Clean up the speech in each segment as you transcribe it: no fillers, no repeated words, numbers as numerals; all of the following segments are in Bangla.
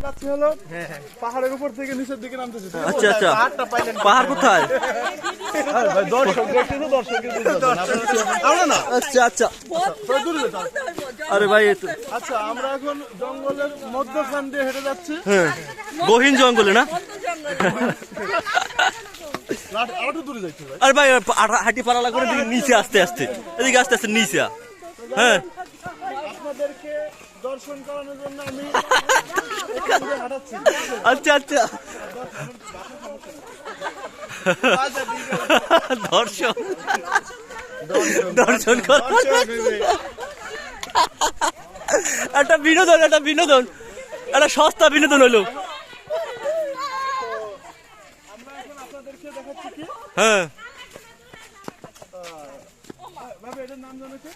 যাচ্ছি হলো পাহাড়ের উপর থেকে নিচের দিকে নামতেছি। আচ্ছা আচ্ছা, পাহাড় কোথায়? আচ্ছা আচ্ছা, আরে ভাই আচ্ছা, আমরা এখন জঙ্গলের মধ্যখান দিয়ে হেঁটে যাচ্ছি। হ্যাঁ, গহীন জঙ্গলে না? আরো দূরে যাচ্ছি ভাই। আরে ভাই হাঁটি পাড়ালা করে দিকে নিচে আস্তে আস্তে, এদিকে আস্তে আস্তে নিচে। হ্যাঁ, আপনাদেরকে দর্শন করানোর জন্য আমি এখান দিয়ে হাঁটাচ্ছি। আচ্ছা আচ্ছা, দর্শন দর্শন কর, একটা বিনোদন, একটা বিনোদন, একটা সস্তা বিনোদন হলো। আমরা এখন আপনাদেরকে দেখাচ্ছি কি, হ্যাঁ, ভাবে এটার নাম জানো কি?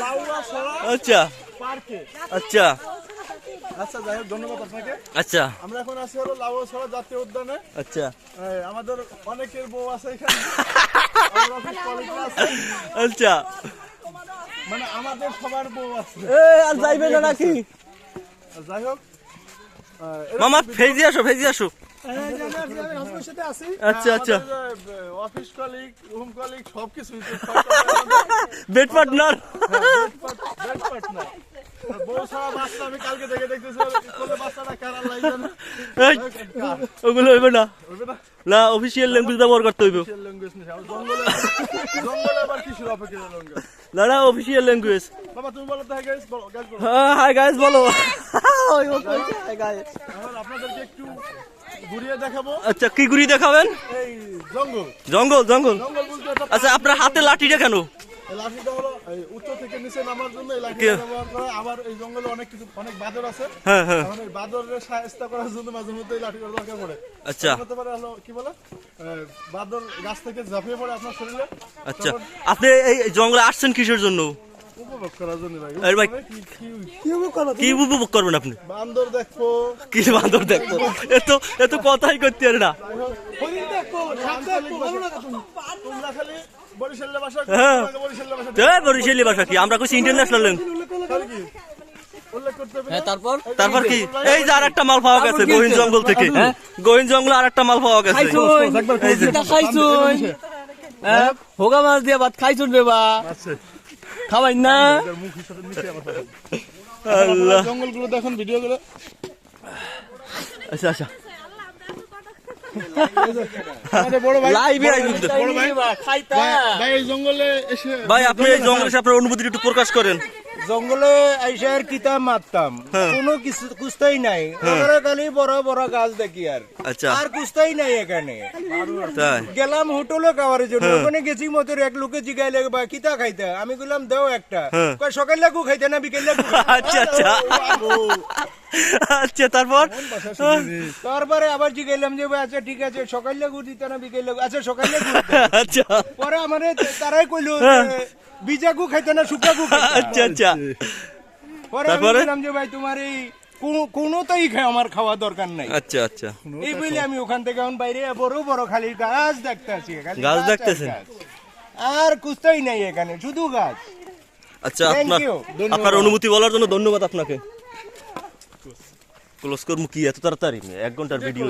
লাউয়া সরা আচ্ছা পার্কে। আচ্ছা আচ্ছা, যাই হোক, ধন্যবাদ আপনাকে। আচ্ছা আমরা এখন আছি হলো লাউয়া সরা জাতীয় উদ্যানে। আচ্ছা আমাদের অনেকের বউ আছে এখানে, আমার অফিস কলিগরা আছে, আচ্ছা, মানে আমাদের সবার বউ আছে। আর যাইবে না নাকি? যাই হোক, মামা ফেজি আসো, ফেজি আসো। আচ্ছা আচ্ছা, অফিস কলিগ, রুম কলিগ সবকিছু বেড পার্টনার। বউ ছাড়া বাচ্চা আমি কালকে থেকে দেখতেছি, বাচ্চাটা কারার লাইন ওগুলো হইবে না, হবে না, না অফিসিয়াল ল্যাঙ্গুয়েজ ব্যবহার করতে হইব। ল্যাঙ্গুয়েজ নেই জঙ্গলে, জঙ্গলে আবার কিসের অপেক্ষা ল্যাঙ্গুয়েজ? না না, অফিসিয়াল ল্যাঙ্গুয়েজ। বাবা তুমি বলো তো, হ্যাঁ গাইস বলো, গাইস বলো। হাই গাইস বলো। এখন আপনাদেরকে একটু ঘুরিয়ে দেখাবো। আচ্ছা, কি ঘুরি দেখাবেন? এই জঙ্গল, জঙ্গল জঙ্গল। জঙ্গল বলতে একটা আচ্ছা, আপনার হাতে লাঠিটা কেন? এই লাঠিটা হলো এই উচ্চ থেকে নিচে নামার জন্য এই লাঠিটা ব্যবহার করা। আবার এই জঙ্গলে অনেক বাদর আছে, হ্যাঁ হ্যাঁ, এখন এই বাদরের সাহায্য করার জন্য মাঝে মধ্যে এই লাঠিটার দরকার পড়ে। আচ্ছা হতে পারে হলো কি বলে, বাদর গাছ থেকে ঝাঁপিয়ে পড়ে আপনার শরীরে, আচ্ছা। আপনি এই জঙ্গলে আসছেন কিসের জন্য? উপভোগ করার জন্য ভাই। আরে ভাই, কি কি উপভোগ করবেন আপনি? বান্দর দেখো, কি বান্দর দেখবো? এত কথাই করতে পারে না। হরিণ দেখো, সাপ দেখো, ভালো লাগে তুমি। তোমরা খালি বরিশালের ভাষা, হ্যাঁ। বরিশালের ভাষা বরিশালী ভাষা কি? আমরা কইছি ইন্টারন্যাশনাল ল্যাঙ্গুয়েজ। তাহলে কি উল্লেখ করতে হবে না? তারপর কি? এই যে আরেকটা মাল পাওয়া গেছে গহীন জঙ্গল থেকে। গহীন জঙ্গলে আরেকটা মাল পাওয়া গেছে। হোগা মাছ দিয়ে ভাত খাইছুন বেবা, খাবাই না? মুখ হিসাবে নিচে আবার থাকে। আল্লাহ, জঙ্গলগুলো দেখুন, ভিডিওগুলো। আচ্ছা আচ্ছা, আমাদের বড় ভাই, লাইভে আইবি তো। বড় ভাই, ভাই এই জঙ্গলে এসে ভাই আপনি এই জঙ্গলে এসে আপনার অনুভূতি একটু প্রকাশ করেন। জঙ্গলে আইসা আর কিতাব মারতাম, কোনো কিছু কুস্তাই নাই, ওখানে খালি বড় বড় গাছ দেখি আচ্ছা, আর কুস্তাই নাই এখানে। তাই গেলাম হোটেলে খাওয়ার জন্য, ওখানে গেছি মতের এক লোকে জিগাইলে বা কিতা খাইতে, আমি বললাম দাও একটা, কয় সকাল লাগু খাইতে না বিকেল লাগু। আচ্ছা আচ্ছা আচ্ছা, তারপরে আবার জিগাইলাম যে ভাই আচ্ছা ঠিক আছে, সকাল লাগু দিতে না বিকেল লাগু, আচ্ছা সকাল লাগু। আচ্ছা, পরে আমারে তারাই কইলো বিজাগু খাইতে না শুকাগু খাইতে। আচ্ছা আচ্ছা, পরে আমি বললাম যে ভাই তোমার এই কোনোটাই আমার খাওয়া দরকার নাই। আচ্ছা আচ্ছা, এই বলে আমি ওখান থেকে এখন বাইরে বড় বড় খালি গাছ দেখতে আছি, গাছ দেখতেছেন? আর কুস্তাই নাই এখানে, শুধু গাছ। আচ্ছা, আপনার অনুভূতি বলার জন্য ধন্যবাদ আপনাকে। ক্লোজ করবো কি এত তাড়াতাড়ি? 1 ঘন্টার ভিডিও।